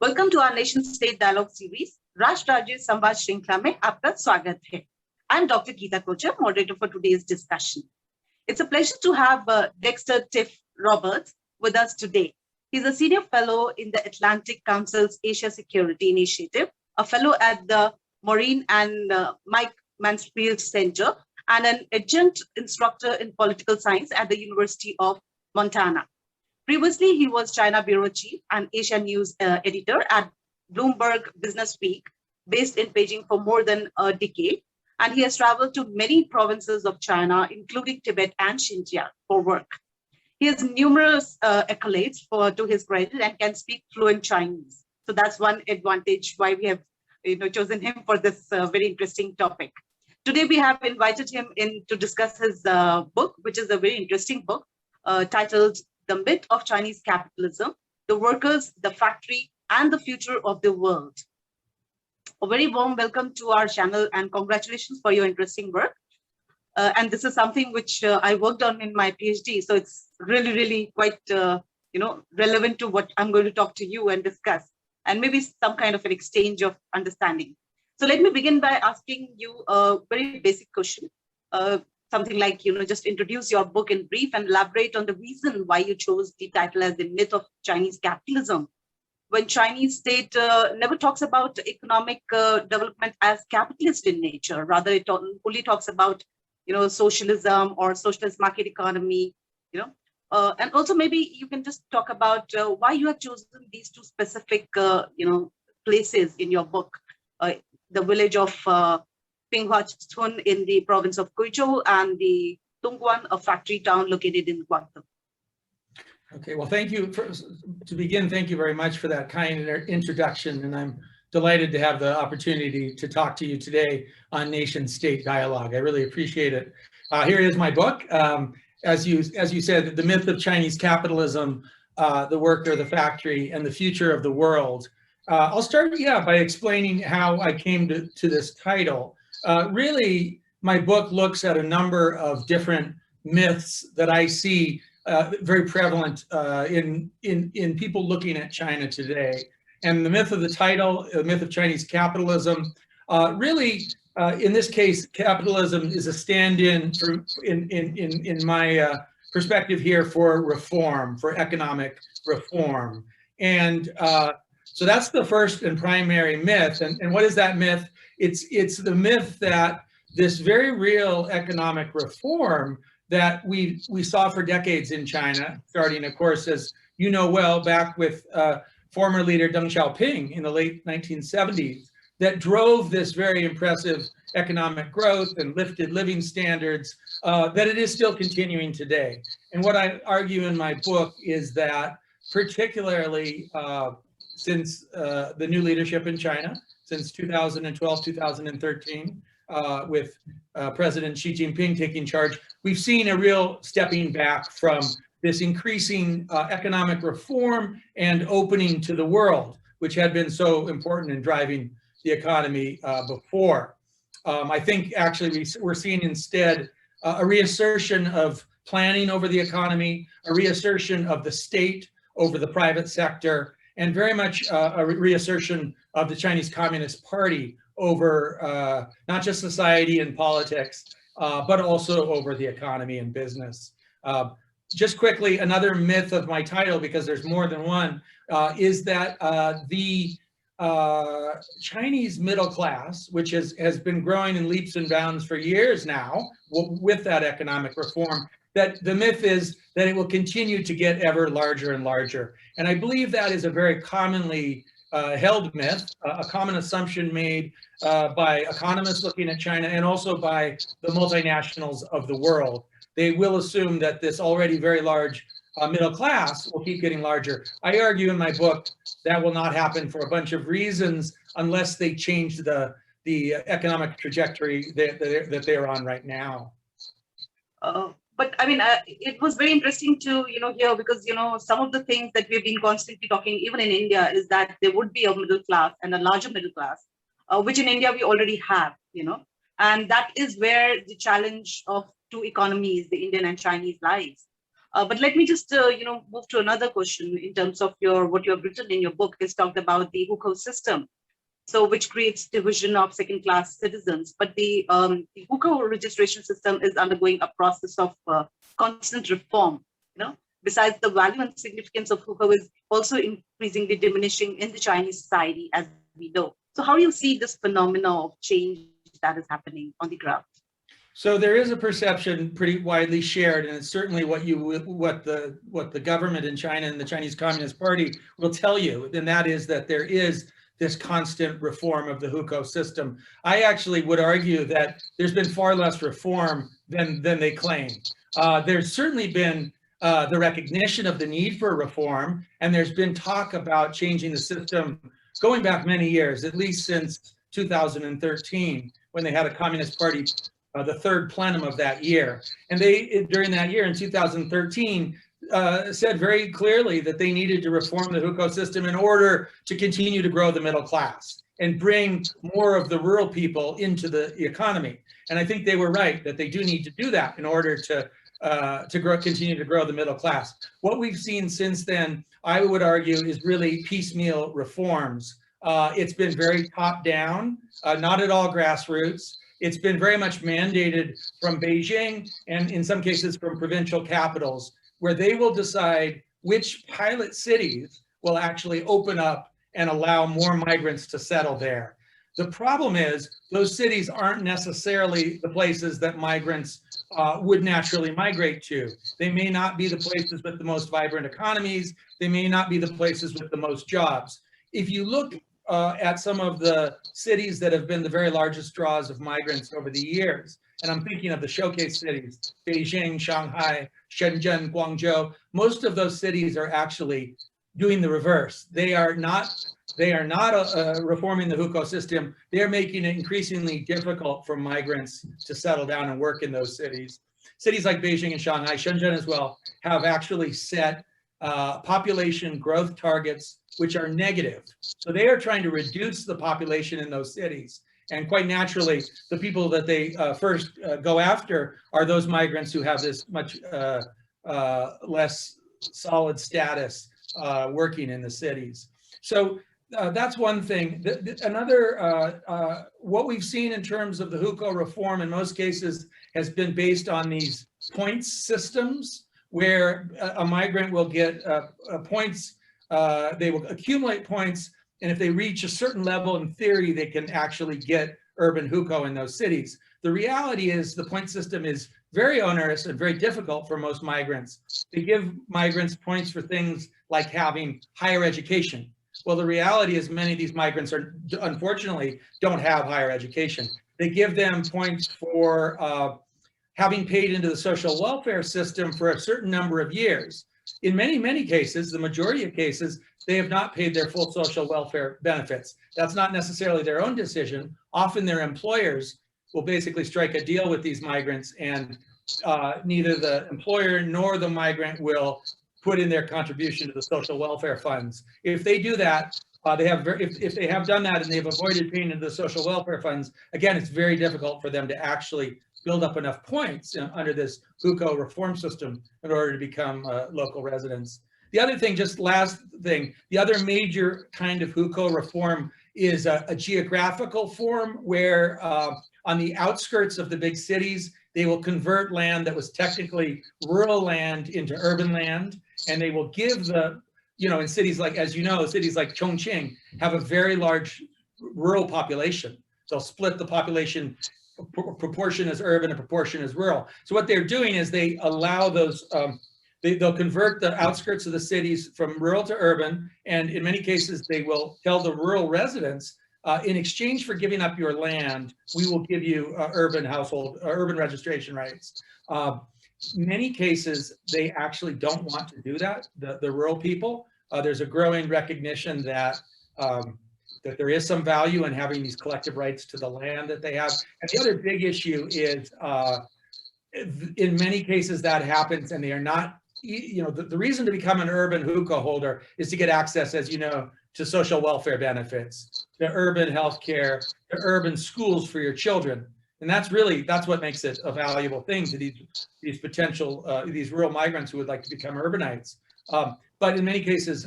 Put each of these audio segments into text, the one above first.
Welcome to our nation state dialogue series राष्ट्र राज्य संवाद श्रृंखला में आपका स्वागत है. I'm Dr. Geeta Kochar, moderator for today's discussion. It's a pleasure to have Dexter Tiff Roberts with us today. He's a senior fellow in the Atlantic Council's Asia Security Initiative, a fellow at the Maureen and Mansfield Center, and an adjunct instructor in political science at the University of Montana. Previously, he was China Bureau Chief and Asia News editor at Bloomberg Businessweek, based in Beijing for more than a decade. And he has traveled to many provinces of China, including Tibet and Xinjiang, for work. He has numerous accolades to his credit and can speak fluent Chinese. So that's one advantage why we have chosen him for this very interesting topic. Today, we have invited him in to discuss his book, which is a very interesting book titled The Myth of Chinese Capitalism, The Workers, the Factory, and the Future of the World. A very warm welcome to our channel and congratulations for your interesting work. And this is something which I worked on in my PhD. So it's really quite, relevant to what I'm going to talk to you and discuss, and maybe some kind of an exchange of understanding. So let me begin by asking you a very basic question. Something like, just introduce your book in brief and elaborate on the reason why you chose the title as The Myth of Chinese Capitalism, when Chinese state never talks about economic development as capitalist in nature. Rather, it only talks about, socialism or socialist market economy, and also maybe you can just talk about why you have chosen these two specific, places in your book, the village of Pinghua in the province of Guizhou and the Dongguan, a factory town located in Guangdong. Okay, well, thank you. To begin, thank you very much for that kind introduction, and I'm delighted to have the opportunity to talk to you today on nation-state dialogue. I really appreciate it. Here is my book. As you said, The Myth of Chinese Capitalism, the Worker, the Factory, and the Future of the World. I'll start, by explaining how I came to this title. Really, my book looks at a number of different myths that I see very prevalent in people looking at China today. And the myth of the title, The Myth of Chinese Capitalism, really, in this case, capitalism is a stand-in in my perspective here for reform, for economic reform. And so that's the first and primary myth. And what is that myth? It's the myth that this very real economic reform that we saw for decades in China, starting, of course, as you know well, back with former leader Deng Xiaoping in the late 1970s, that drove this very impressive economic growth and lifted living standards, that it is still continuing today. And what I argue in my book is that particularly since the new leadership in China, since 2012, 2013, with President Xi Jinping taking charge, we've seen a real stepping back from this increasing economic reform and opening to the world, which had been so important in driving the economy before. I think actually we're seeing instead a reassertion of planning over the economy, a reassertion of the state over the private sector, and very much a reassertion of the Chinese Communist Party over not just society and politics, but also over the economy and business. Just quickly, another myth of my title, because there's more than one, is that the Chinese middle class, which has been growing in leaps and bounds for years now with that economic reform, that the myth is that it will continue to get ever larger and larger. And I believe that is a very commonly held myth, a common assumption made by economists looking at China and also by the multinationals of the world. They will assume that this already very large middle class will keep getting larger. I argue in my book that will not happen for a bunch of reasons unless they change the economic trajectory that they're on right now. But I mean, it was very interesting to, hear, because, some of the things that we've been constantly talking, even in India, is that there would be a middle class and a larger middle class, which in India we already have, and that is where the challenge of two economies, the Indian and Chinese, lies. But let me just, move to another question in terms of what you have written in your book is talked about the hukou system, so which creates division of second-class citizens. But the hukou registration system is undergoing a process of constant reform. Besides, the value and significance of hukou is also increasingly diminishing in the Chinese society, as we know. So how do you see this phenomenon of change that is happening on the ground? So there is a perception pretty widely shared, and it's certainly what the government in China and the Chinese Communist Party will tell you, and that is that there is this constant reform of the hukou system. I actually would argue that there's been far less reform than they claim. There's certainly been the recognition of the need for reform, and there's been talk about changing the system going back many years, at least since 2013, when they had a Communist Party, the third plenum of that year. And they, during that year in 2013, said very clearly that they needed to reform the hukou system in order to continue to grow the middle class and bring more of the rural people into the economy. And I think they were right that they do need to do that in order to continue to grow the middle class. What we've seen since then, I would argue, is really piecemeal reforms. It's been very top down, not at all grassroots. It's been very much mandated from Beijing and in some cases from provincial capitals, where they will decide which pilot cities will actually open up and allow more migrants to settle there. The problem is those cities aren't necessarily the places that migrants would naturally migrate to. They may not be the places with the most vibrant economies. They may not be the places with the most jobs. If you look at some of the cities that have been the very largest draws of migrants over the years, and I'm thinking of the showcase cities, Beijing, Shanghai, Shenzhen, Guangzhou, most of those cities are actually doing the reverse. They are not reforming the hukou system. They're making it increasingly difficult for migrants to settle down and work in those cities. Cities like Beijing and Shanghai, Shenzhen as well, have actually set population growth targets which are negative. So they are trying to reduce the population in those cities. And quite naturally, the people that they first go after are those migrants who have this much less solid status working in the cities. So that's one thing. Another, what we've seen in terms of the hukou reform in most cases has been based on these points systems, where a migrant will get points, they will accumulate points, and if they reach a certain level, in theory, they can actually get urban hukou in those cities. The reality is the point system is very onerous and very difficult for most migrants. They give migrants points for things like having higher education. Well, the reality is many of these migrants unfortunately don't have higher education. They give them points for having paid into the social welfare system for a certain number of years. In many cases, the majority of cases, they have not paid their full social welfare benefits. That's not necessarily their own decision. Often their employers will basically strike a deal with these migrants, and neither the employer nor the migrant will put in their contribution to the social welfare funds. If they do that, if they have done that and they've avoided paying into the social welfare funds, again, it's very difficult for them to actually build up enough points under this hukou reform system in order to become local residents. The other thing, just last thing, the other major kind of hukou reform is a geographical form where on the outskirts of the big cities, they will convert land that was technically rural land into urban land, and they will give the, in cities like, as you know, cities like Chongqing have a very large rural population. They'll split the population, proportion as urban and proportion as rural. So what they're doing is they allow those, they'll convert the outskirts of the cities from rural to urban, and in many cases they will tell the rural residents, in exchange for giving up your land, we will give you urban registration rights. Many cases, they actually don't want to do that, the rural people. There's a growing recognition that that there is some value in having these collective rights to the land that they have. And the other big issue is, in many cases that happens, and they are not, the reason to become an urban hukou holder is to get access, as you know, to social welfare benefits, to urban healthcare, to urban schools for your children. And that's what makes it a valuable thing to these potential, these rural migrants who would like to become urbanites. But in many cases,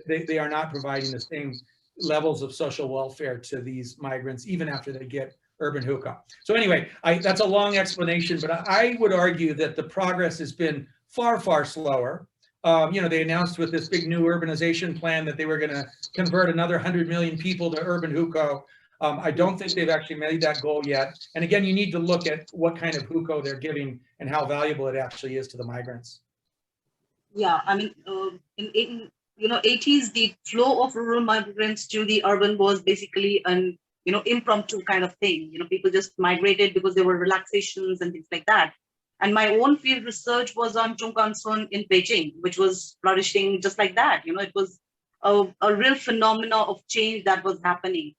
they are not providing the same levels of social welfare to these migrants, even after they get urban hookah. So anyway, that's a long explanation, but I would argue that the progress has been far, far slower. They announced with this big new urbanization plan that they were going to convert another 100 million people to urban hookah. I don't think they've actually made that goal yet. And again, you need to look at what kind of hookah they're giving and how valuable it actually is to the migrants. Yeah, I mean, in 80s, the flow of rural migrants to the urban was basically an impromptu kind of thing. People just migrated because there were relaxations and things like that. And my own field research was on Chungkansun in Beijing, which was flourishing just like that. It was a real phenomena of change that was happening.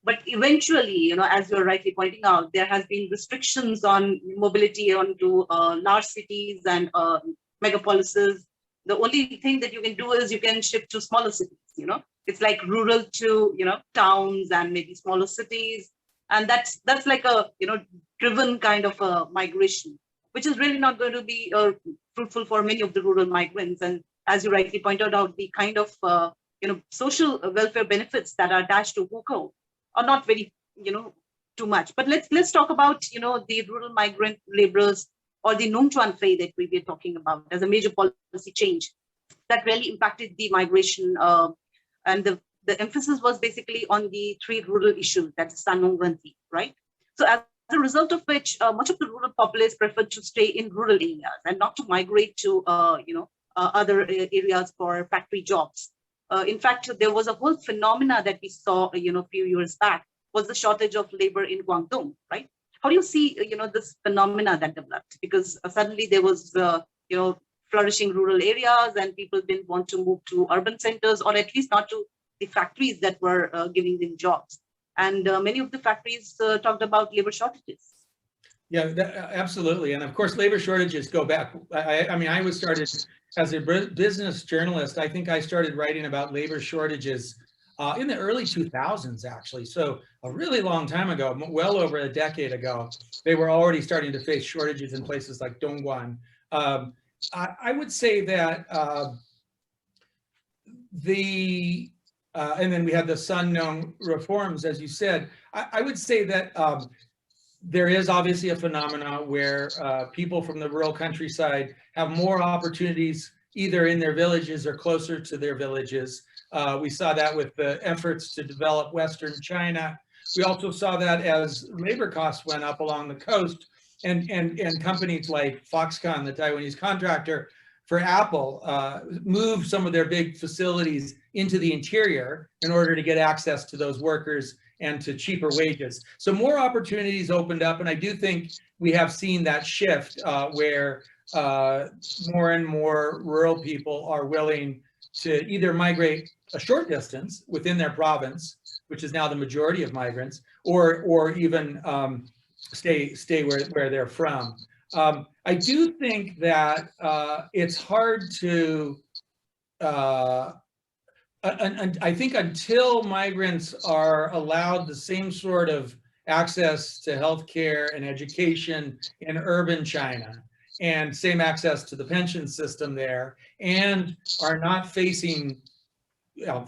But eventually, as you're rightly pointing out, there has been restrictions on mobility onto large cities and megapolises. The only thing that you can do is you can shift to smaller cities. It's like rural to towns and maybe smaller cities, and that's like a driven kind of a migration, which is really not going to be fruitful for many of the rural migrants. And as you rightly pointed out, the kind of social welfare benefits that are attached to hookah are not very too much. But let's talk about the rural migrant laborers, or the Nongchuan Fei that we were talking about as a major policy change that really impacted the migration. And the emphasis was basically on the three rural issues, that's Sanongwanti, right? So as a result of which, much of the rural populace preferred to stay in rural areas and not to migrate to other areas for factory jobs. In fact, there was a whole phenomena that we saw a few years back, was the shortage of labor in Guangdong, right? How do you see this phenomena that developed? Because suddenly there was flourishing rural areas and people didn't want to move to urban centers, or at least not to the factories that were giving them jobs. And many of the factories talked about labor shortages. Yeah, absolutely. And of course, labor shortages go back. I was started as a business journalist. I think I started writing about labor shortages in the early 2000s, actually. So a really long time ago, well over a decade ago, they were already starting to face shortages in places like Dongguan. I would say that and then we had the Sun Nong reforms, as you said. I would say that there is obviously a phenomena where people from the rural countryside have more opportunities either in their villages or closer to their villages. We saw that with the efforts to develop Western China. We also saw that as labor costs went up along the coast, and companies like Foxconn, the Taiwanese contractor for Apple, moved some of their big facilities into the interior in order to get access to those workers and to cheaper wages. So more opportunities opened up, and I do think we have seen that shift where more and more rural people are willing to either migrate a short distance within their province, which is now the majority of migrants, or even stay where they're from. I do think that it's hard to, I think until migrants are allowed the same sort of access to healthcare and education in urban China, and same access to the pension system there, and are not facing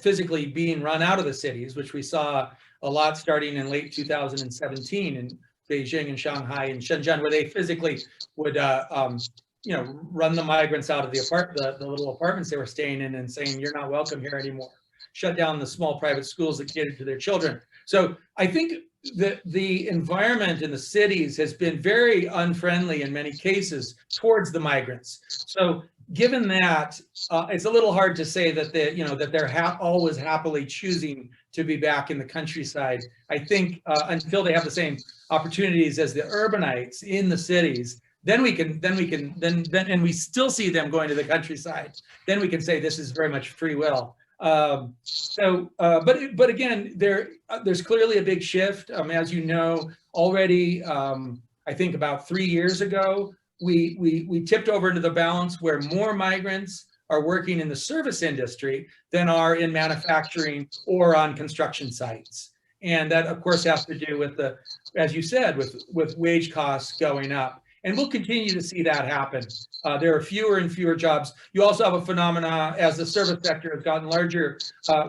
physically being run out of the cities, which we saw a lot starting in late 2017 in Beijing and Shanghai and Shenzhen, where they physically would run the migrants out of the little apartments they were staying in and saying, you're not welcome here anymore. Shut down the small private schools that catered to their children. So I think that the environment in the cities has been very unfriendly in many cases towards the migrants. So given that, it's a little hard to say that they're always happily choosing to be back in the countryside. I think until they have the same opportunities as the urbanites in the cities, then we still see them going to the countryside. Then we can say this is very much free will. But again, there's clearly a big shift. As you know, already, I think about 3 years ago, we tipped over into the balance where more migrants are working in the service industry than are in manufacturing or on construction sites. And that, of course, has to do with the, as you said, with wage costs going up. And we'll continue to see that happen. There are fewer and fewer jobs. You also have a phenomena as the service sector has gotten larger,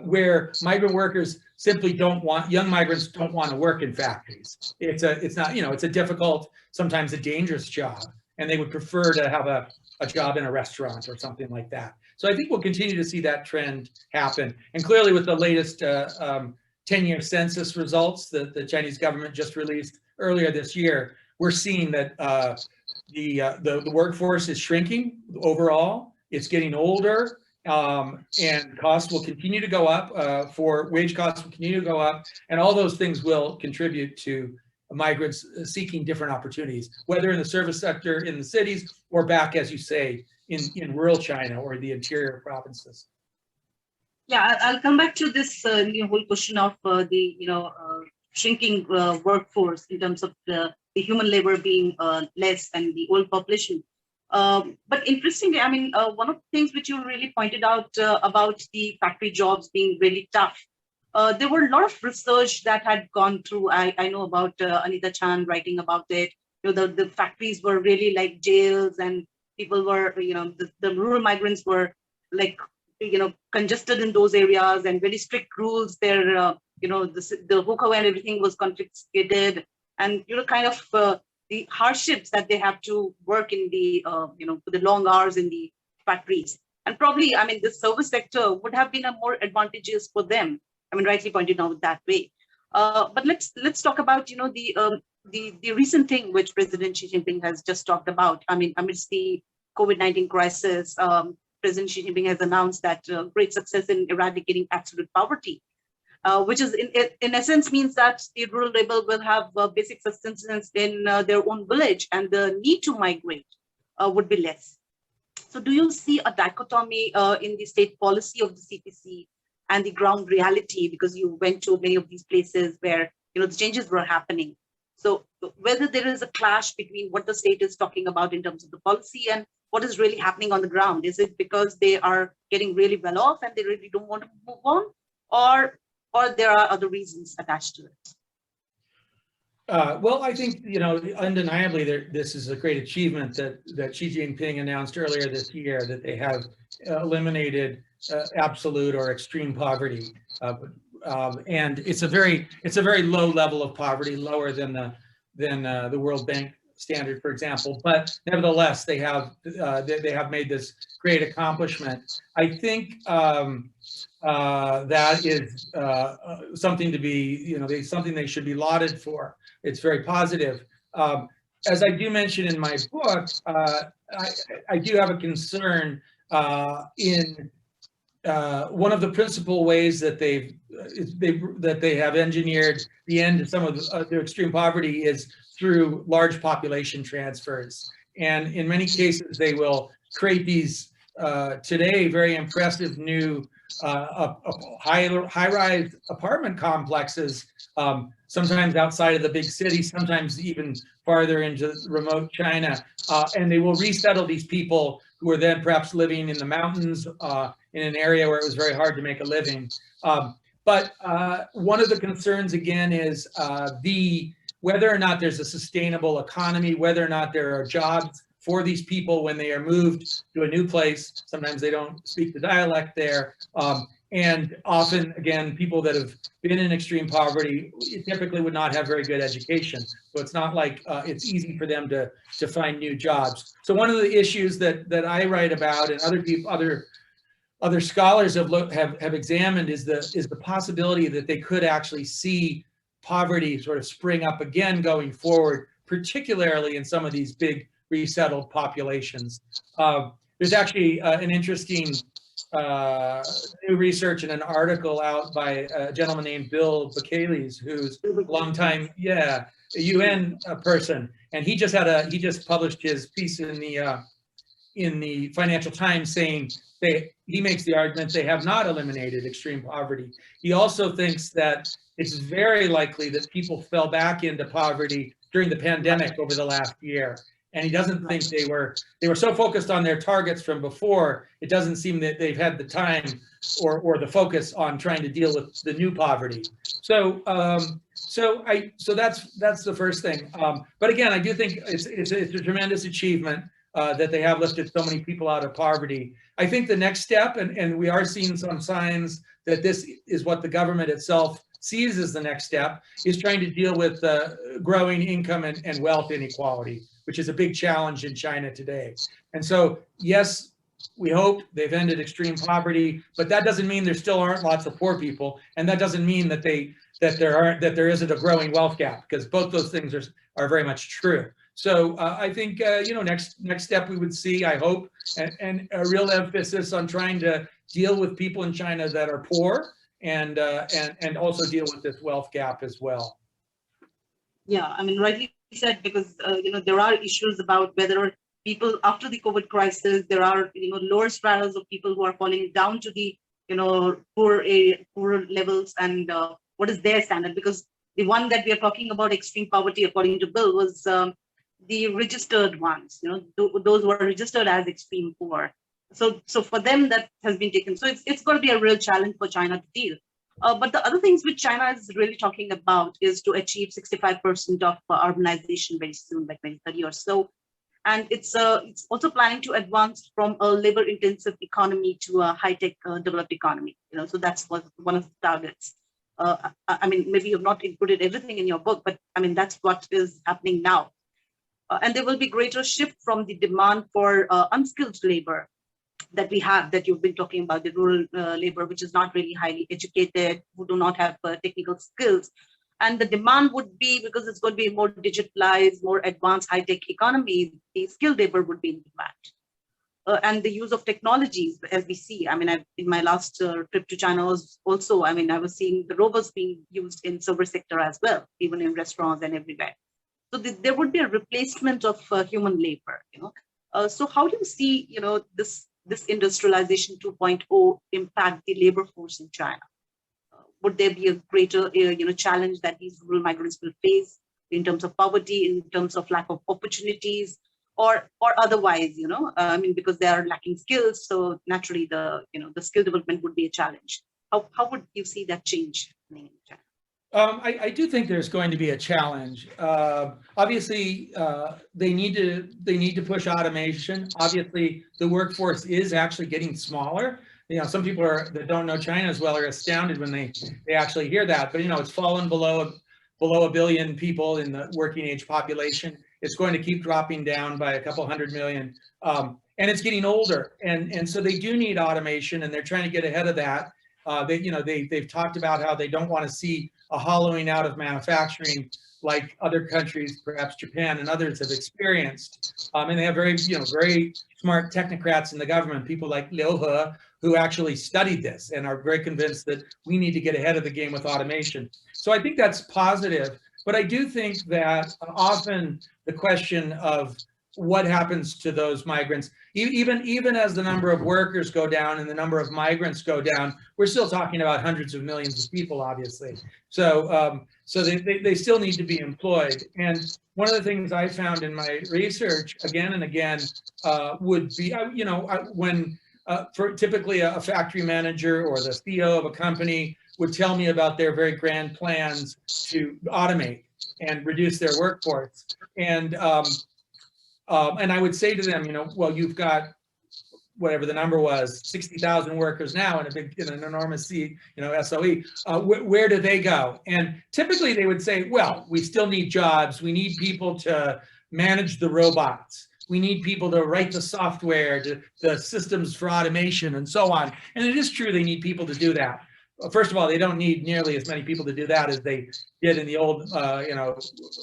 where migrant workers simply don't want, young migrants don't want to work in factories. It's not, you know, it's a difficult, sometimes a dangerous job, and they would prefer to have a job in a restaurant or something like that. So I think we'll continue to see that trend happen. And clearly with the latest 10-year census results that the Chinese government just released earlier this year, we're seeing that the workforce is shrinking overall. It's getting older, and costs will continue to go up. For wage costs will continue to go up, and all those things will contribute to migrants seeking different opportunities, whether in the service sector in the cities or back, as you say, in rural China or the interior provinces. Yeah, I'll come back to this whole question of the shrinking workforce in terms of the human labor being less and the old population. But interestingly, I mean, one of the things which you really pointed out about the factory jobs being really tough, there were a lot of research that had gone through. I know about Anita Chan writing about it. You know, the factories were really like jails, and people were, the rural migrants were like, congested in those areas, and very strict rules there. The hookah and everything was confiscated, and kind of the hardships that they have to work in the for the long hours in the factories. And probably, I mean, the service sector would have been a more advantageous for them. I mean, rightly pointed out that way. But let's talk about the recent thing which President Xi Jinping has just talked about. I mean, amidst the COVID-19 crisis, President Xi Jinping has announced that great success in eradicating absolute poverty, which is in essence means that the rural labor will have basic sustenance in their own village, and the need to migrate would be less. So do you see a dichotomy in the state policy of the CPC and the ground reality, because you went to many of these places where the changes were happening? So whether there is a clash between what the state is talking about in terms of the policy and what is really happening on the ground? Is it because they are getting really well off and they really don't want to move on, or there are other reasons attached to it? Well, I think, undeniably, this is a great achievement that Xi Jinping announced earlier this year, that they have eliminated absolute or extreme poverty, and it's a very low level of poverty, lower than the World Bank standard, for example. But nevertheless, they have made this great accomplishment. I think that is something to be, something they should be lauded for. It's very positive. As I do mention in my book, I do have a concern in one of the principal ways that they have engineered the end of some of their extreme poverty is through large population transfers. And in many cases, they will create these today very impressive new high-rise apartment complexes, sometimes outside of the big city, sometimes even farther into remote China. And they will resettle these people who are then perhaps living in the mountains in an area where it was very hard to make a living. But one of the concerns, again, is whether or not there's a sustainable economy, whether or not there are jobs for these people when they are moved to a new place. Sometimes they don't speak the dialect there. And often, again, people that have been in extreme poverty typically would not have very good education. So it's not like it's easy for them to find new jobs. So one of the issues that I write about, and other scholars have examined, is the possibility that they could actually see poverty sort of spring up again going forward, particularly in some of these big resettled populations. There's actually an interesting new research in an article out by a gentleman named Bill Bacales, who's a longtime, a UN person, and he just published his piece in the Financial Times saying he makes the argument they have not eliminated extreme poverty. He also thinks that it's very likely that people fell back into poverty during the pandemic over the last year. And he doesn't think they were so focused on their targets from before, it doesn't seem that they've had the time or the focus on trying to deal with the new poverty. So that's the first thing. But again, I do think it's a tremendous achievement that they have lifted so many people out of poverty. I think the next step, and we are seeing some signs that this is what the government itself sees as the next step, is trying to deal with growing income and wealth inequality, which is a big challenge in China today. And so, yes, we hope they've ended extreme poverty, but that doesn't mean there still aren't lots of poor people, and that doesn't mean that there isn't a growing wealth gap, because both those things are very much true. So I think next step we would see, I hope, and a real emphasis on trying to deal with people in China that are poor, and also deal with this wealth gap as well. Yeah, I mean, rightly said, because there are issues about whether people after the COVID crisis, there are lower stratas of people who are falling down to the poor levels, and what is their standard? Because the one that we are talking about, extreme poverty, according to Bill, was the registered ones. Those who are registered as extreme poor. So for them that has been taken. So it's going to be a real challenge for China to deal. But the other things which China is really talking about is to achieve 65% of urbanization very soon, by 2030 or so. And it's also planning to advance from a labor-intensive economy to a high-tech developed economy. So that's one of the targets. I mean, maybe you've not included everything in your book, but I mean that's what is happening now. And there will be greater shift from the demand for unskilled labor that we have, that you've been talking about, the rural labor, which is not really highly educated, who do not have technical skills. And the demand would be, because it's going to be a more digitalized, more advanced high-tech economy, the skilled labor would be in demand. And the use of technologies, as we see, I mean, in my last trip to China was also, I mean, I was seeing the robots being used in service sector as well, even in restaurants and everywhere. So there would be a replacement of human labor, So how do you see, this industrialization 2.0 impact the labor force in China? Would there be a greater, challenge that these rural migrants will face in terms of poverty, in terms of lack of opportunities, or otherwise, I mean, because they are lacking skills, so naturally the skill development would be a challenge. How would you see that change happening in China? I do think there's going to be a challenge. Obviously, they need to push automation. Obviously, the workforce is actually getting smaller. Some people that don't know China as well are astounded when they actually hear that. But it's fallen below a billion people in the working age population. It's going to keep dropping down by a couple 100 million, and it's getting older. And so they do need automation, and they're trying to get ahead of that. They've talked about how they don't want to see a hollowing out of manufacturing like other countries, perhaps Japan and others, have experienced. And they have very smart technocrats in the government, people like Liu He, who actually studied this and are very convinced that we need to get ahead of the game with automation. So I think that's positive. But I do think that often the question of what happens to those migrants, even as the number of workers go down and the number of migrants go down, we're still talking about hundreds of millions of people, obviously. So they still need to be employed. And one of the things I found in my research again and again would be, for typically a factory manager or the CEO of a company would tell me about their very grand plans to automate and reduce their workforce. And I would say to them, well, you've got whatever the number was, 60,000 workers now in an enormous SOE. Where do they go? And typically they would say, well, we still need jobs. We need people to manage the robots. We need people to write the software, the systems for automation, and so on. And it is true they need people to do that. First of all, they don't need nearly as many people to do that as they did in the old,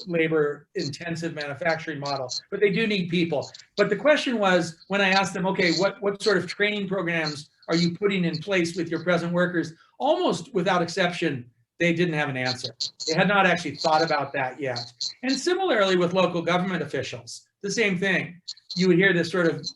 labor-intensive manufacturing model. But they do need people. But the question was, when I asked them, okay, what sort of training programs are you putting in place with your present workers? Almost without exception, they didn't have an answer. They had not actually thought about that yet. And similarly with local government officials, the same thing. You would hear this sort of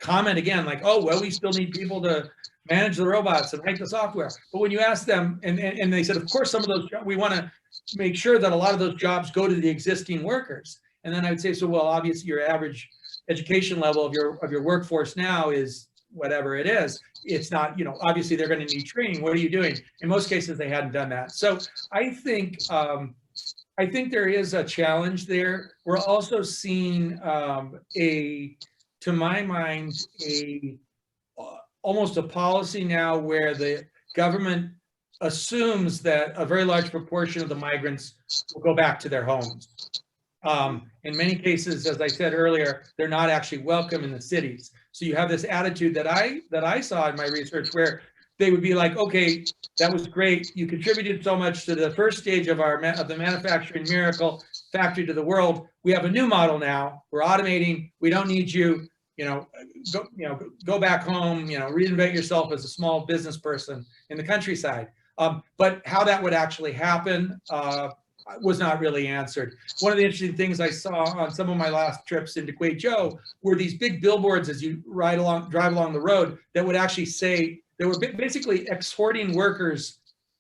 comment again, like, oh, well, we still need people to manage the robots and write the software. But when you ask them, and they said, of course, some of those, we want to make sure that a lot of those jobs go to the existing workers. And then I would say, so, well, obviously your average education level of your workforce now is whatever it is. it's not, obviously they're going to need training. What are you doing? In most cases, they hadn't done that. So I think there is a challenge there. We're also seeing to my mind, almost a policy now where the government assumes that a very large proportion of the migrants will go back to their homes. In many cases, as I said earlier, they're not actually welcome in the cities. So you have this attitude that I saw in my research where they would be like, okay, that was great. You contributed so much to the first stage of the manufacturing miracle, factory to the world. We have a new model now. We're automating. We don't need you. Go back home. Reinvent yourself as a small business person in the countryside. But how that would actually happen was not really answered. One of the interesting things I saw on some of my last trips into Guizhou were these big billboards as you drive along the road that would actually say, they were basically exhorting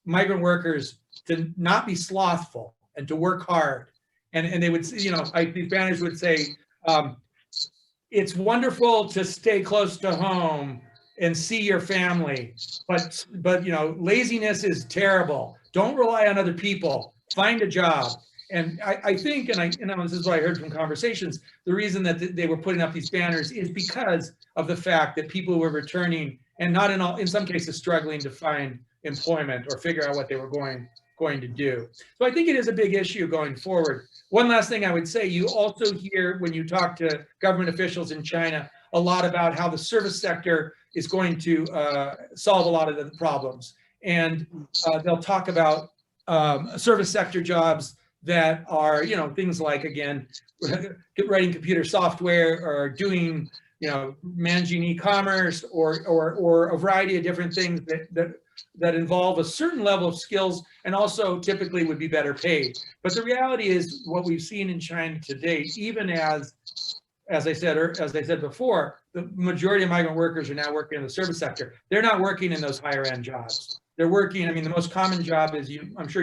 migrant workers to not be slothful and to work hard. And they would, these banners would say, it's wonderful to stay close to home and see your family, but laziness is terrible. Don't rely on other people. Find a job. And I think, this is what I heard from conversations, the reason that they were putting up these banners is because of the fact that people were returning and not in some cases struggling to find employment or figure out what they were going to do. So I think it is a big issue going forward. One last thing I would say, you also hear when you talk to government officials in China a lot about how the service sector is going to solve a lot of the problems. And they'll talk about service sector jobs that are, things like, again, writing computer software or doing, managing e-commerce or a variety of different things that involve a certain level of skills and also typically would be better paid. But the reality is what we've seen in China today, even as I said before, the majority of migrant workers are now working in the service sector. They're not working in those higher end jobs. They're working, the most common job is, I'm sure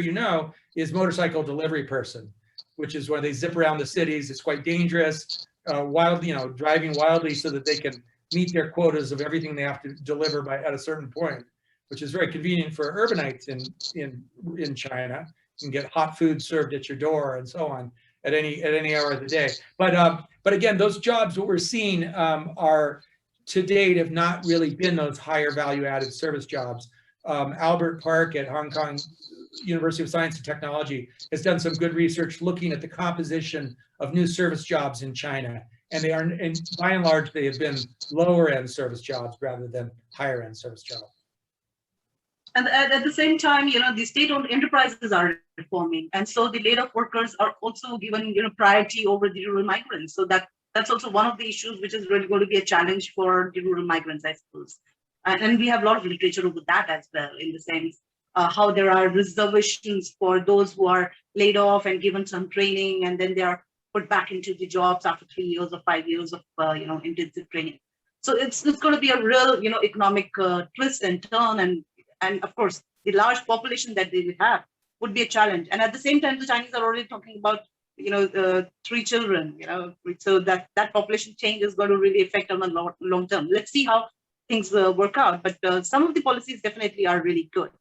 is motorcycle delivery person, which is where they zip around the cities. It's quite dangerous, driving wildly so that they can meet their quotas of everything they have to deliver at a certain point, which is very convenient for urbanites in China. You can get hot food served at your door and so on at any hour of the day. But again, those jobs, what we're seeing are to date have not really been those higher value added service jobs. Albert Park at Hong Kong University of Science and Technology has done some good research looking at the composition of new service jobs in China. And by and large, they have been lower end service jobs rather than higher end service jobs. And at the same time, the state-owned enterprises are reforming. And so the laid-off workers are also given, priority over the rural migrants. So that's also one of the issues which is really going to be a challenge for the rural migrants, I suppose. And we have a lot of literature over that as well, in the sense how there are reservations for those who are laid off and given some training, and then they are put back into the jobs after 3 years or 5 years of intensive training. So it's going to be a real economic twist and turn, and of course the large population that they will have would be a challenge. And at the same time, the Chinese are already talking about 3 children. So that population change is going to really affect on the long term. Let's see how things work out, but some of the policies definitely are really good.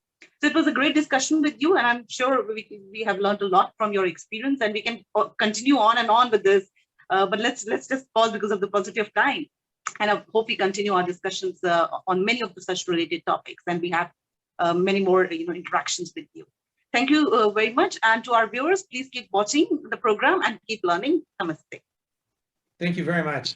So it was a great discussion with you, and I'm sure we have learned a lot from your experience, and we can continue on and on with this. But let's just pause because of the paucity of time, and I hope we continue our discussions on many of the such related topics, and we have many more interactions with you. Thank you very much, and to our viewers, please keep watching the program and keep learning. Namaste. Thank you very much.